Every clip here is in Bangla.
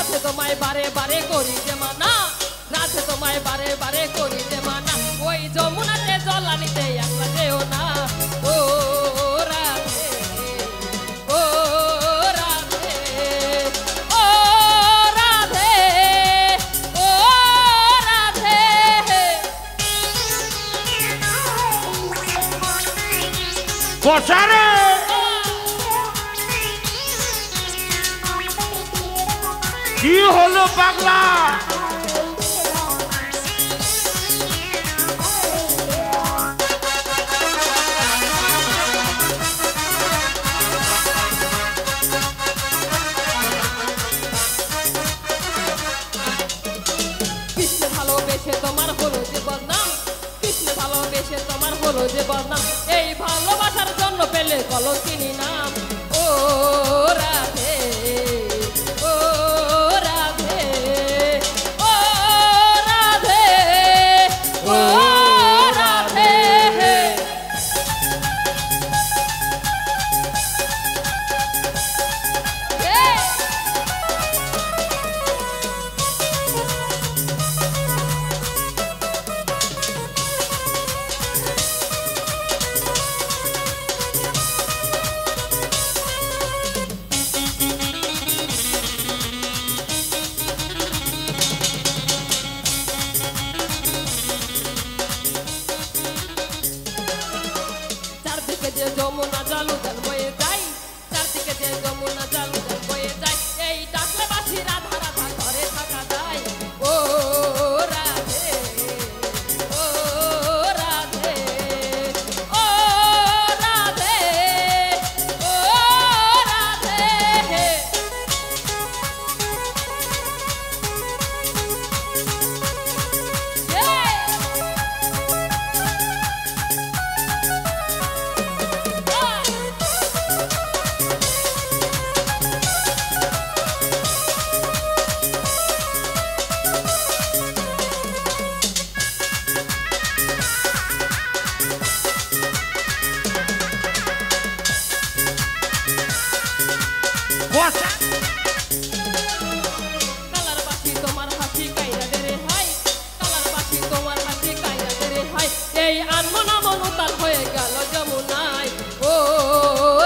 রাধে তোমায় বারে বারে করি যে মানা, রাধে তোমায় বারে বারে করি যে মানা, ওই যমুনাতে জল আনিতে একলা যেও না। ও রাধে, ও রাধে, ও রাধে, ও রাধে। বসারে কি হলো পাগলা? কৃষ্ণ ভালোবেসে তোমার হলো যে বদনাম, কৃষ্ণ ভালোবেসে তোমার হলো যে বদনাম, এই ভালোবাসার জন্য পেলে কলঙ্কিনী নাম। ও রাধে, ও রাধে, ও রাধে, ও রাধে। চারদিকে যে যমুনা জলুদান বয়ে যায়, চারদিকে যে যমুনা জলুদান বয়ে যায়, এই ডাকলে বাসি রাধা রাধা ঘরে থাকা যায়। ও রাধে, ও রাধে, ও রাধে, ও রাধে। বসা কালার বাসি তোমার হাসি কাইরা দেরে হাই, কালার বাসি তোমার হাসি কাইরা দেরে হাই, এই আনমনা মন উতাল হয়ে গেল যমুনায়। ও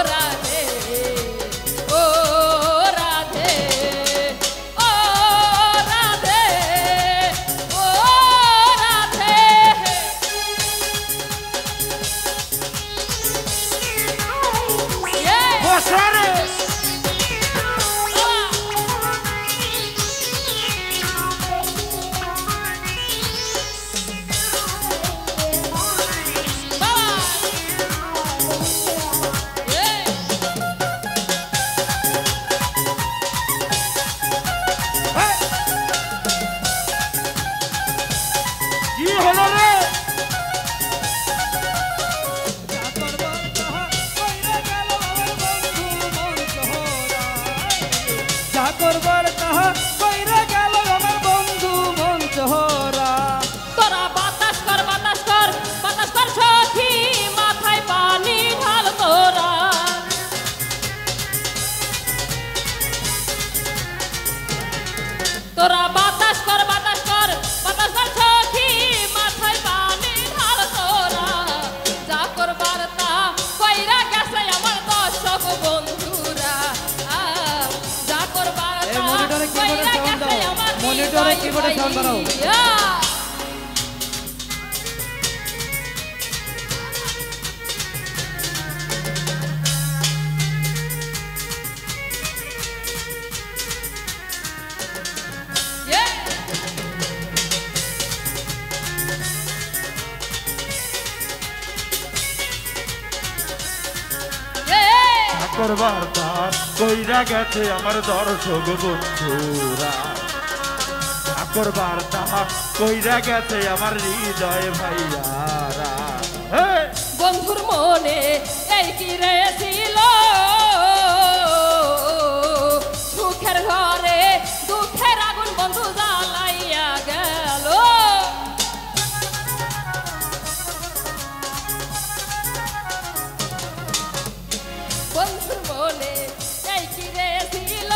রাধে, ও রাধে, ও রাধে, ও রাধে। বসারে কি হলো রে? যা করবার তাহা কইরা গেল আমার বন্ধু মন চহরা। তোরা বাতাস কর, বাতাস কর, বাতাস কর সখী, মাথায় পানি ঢাল তোরা। তোরা বাতাস কর, বাতাস কর, বাতাস কর সখী, মাথায় পানি ঢাল তোরা। যা করবার তা কইরা গেছে আমার দর্শক বন্ধুরা, যা করবার তা মনিটরে কিবোর্ডে কইরা সাউন্ড গেছে দাও, আমার মনিটরে কিবোর্ডে সাউন্ড বাড়াও। করবার দার কইরা গেছে আমার দর্শক বন্ধুরা, করবার দার কইরা গেছে আমার হৃদয় ভাইয়ারা। বন্ধুর মনে এই কি রে ছিল, সুখের ঘরে দুঃখের আগুন বন্ধু জ্বালাইয়া গেল। বন্ধুর মনে এই কি রে ছিল,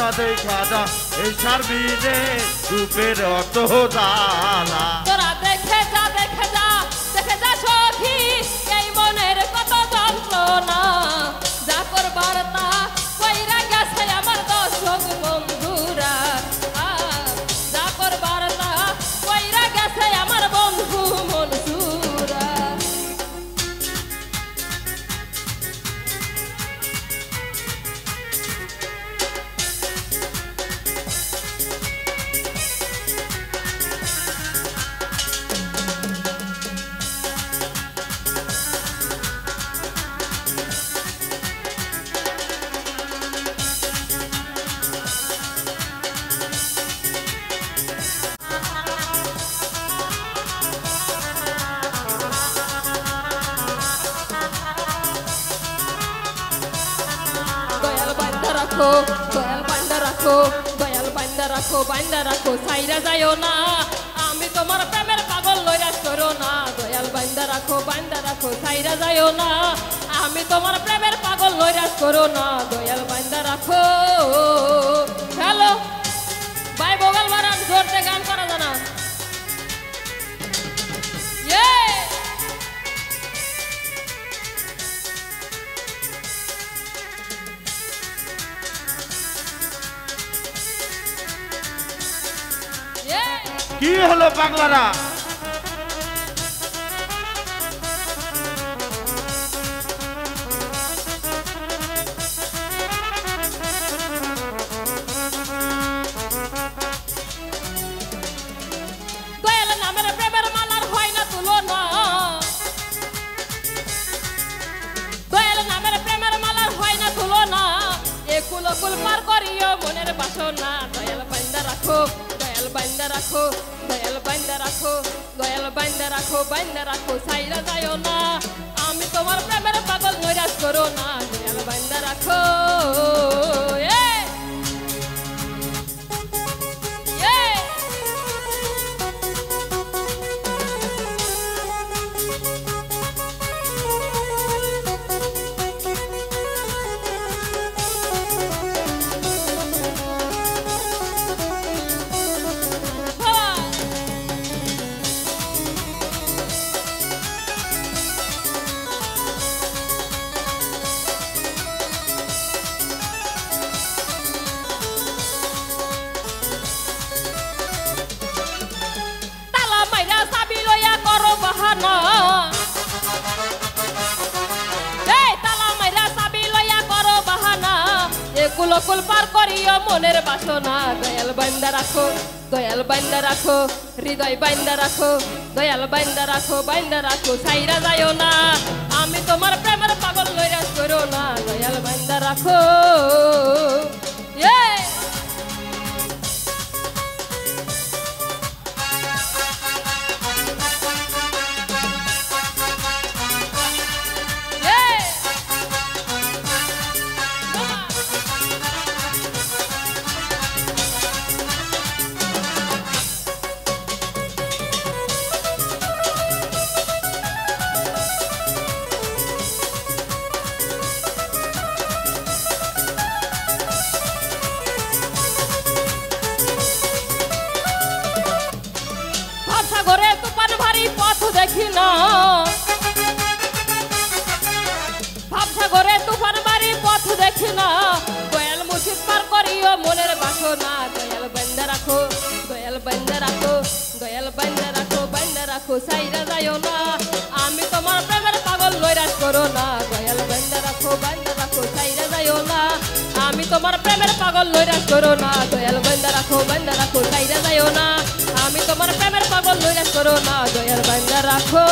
না দেখা যা এই সার্বিনে রূপের অত জ্বালা তোরা দেখে যা সখী এই মনের কত যন্ত্রণা যা করবার তা কইরা গেছে আমার দর্শক বন্ধুরা যা করবার তা কইরা গেছে আমার বন্ধু মনসুরা বাইন্দা রাখো সাইরা যাইও না আমি তোমার প্রেমের পাগল লইরাজ করো না দয়াল বাইন্দা রাখো সাইরা যাইও না আমি তোমার প্রেমের পাগল লইরাজ করো না দয়াল বাইন্দা রাখো হ্যালো ভাই বগল মারান জোরতে গান করা জানা কি হলো পাগলারা দয়াল নামের প্রেমের মালার হয় না তুলনা দয়াল নামের প্রেমের মালার হয় না তুলনা একুল কুল পার করিও মনের বাসনা দয়াল বাইন্দা রাখো বাইন্দা রাখো সাইরা যাইও না আমি তোমার প্রেমের পাগল নৈরাজ করো না দয়াল বাইন্দা রাখো কুল পার করিও মনের বাসনা দয়াল বাইন্দা রাখো হৃদয় বাইন্দা রাখো দয়াল বাইন্দা রাখো সাইরা যাইও না আমি তোমার প্রেমের পাগল লইরাজ করো না দয়াল বাইন্দা রাখো সাগরে তুফান ভারী পথ দেখি না ভাবসাগরে তুফান ভারী পথ দেখি না দয়াল মুর্শিদ পার করিও মনের বাসনা দয়াল বাইন্দা রাখো সাইরা যাইও না আমি তোমার প্রেমের পাগল লইরাজ করো না দয়াল বাইন্দা রাখো সাইরা যাইও না আমি তোমার প্রেমের পাগল লইরাজ করো না দয়াল বাইন্দা রাখো সাইরা যাইও না আমি তোমার প্রেমের পাগল লইরাজ করো না দয়াল বাইন্দা রাখো